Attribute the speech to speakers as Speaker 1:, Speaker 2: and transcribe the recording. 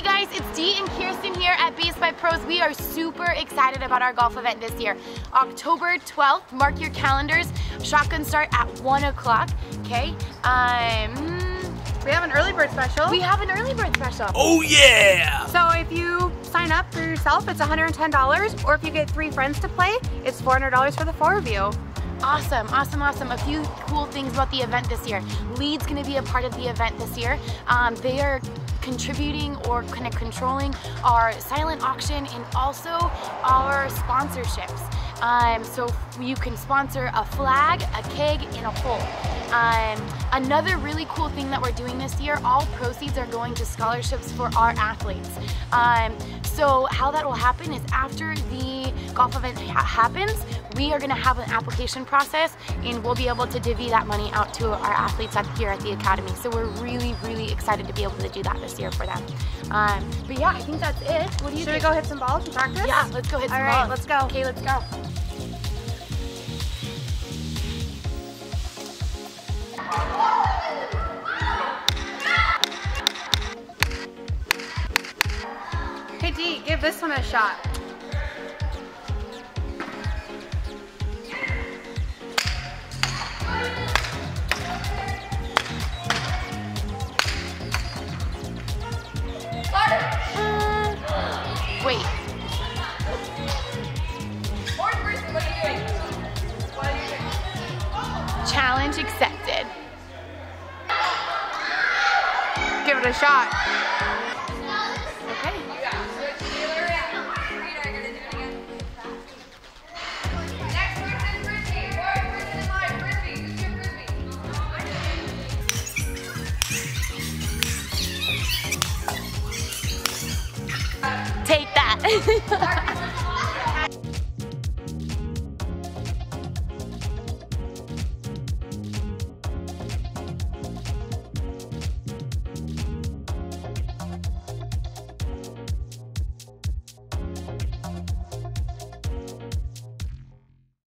Speaker 1: guys, it's Dee and Kirsten here at Base by Pros. We are super excited about our golf event this year. October 12th, mark your calendars. Shotgun start at 1 o'clock, okay?
Speaker 2: We have an early bird special.
Speaker 1: We have an early bird special.
Speaker 3: Oh yeah!
Speaker 2: So if you sign up for yourself, it's $110, or if you get 3 friends to play, it's $400 for the 4 of you.
Speaker 1: Awesome, awesome, awesome. A few cool things about the event this year. Lead's gonna be a part of the event this year. They are contributing or kind of controlling our silent auction and also our sponsorships. So you can sponsor a flag, a keg, and a hole. Another really cool thing that we're doing this year, all proceeds are going to scholarships for our athletes. So how that will happen is after the golf event happens, we are going to have an application process and we'll be able to divvy that money out to our athletes here at the academy. So we're really, really excited to be able to do that this year for them. But yeah, I think that's it. What do you think?
Speaker 2: Should we go hit some balls and practice?
Speaker 1: Yeah, let's go hit some balls.
Speaker 2: All right, let's go.
Speaker 1: Okay, let's go.
Speaker 2: Hey Dee, give this one a shot.
Speaker 1: Wait. Challenge accepted.
Speaker 2: Give it a shot.
Speaker 1: Okay. Take that.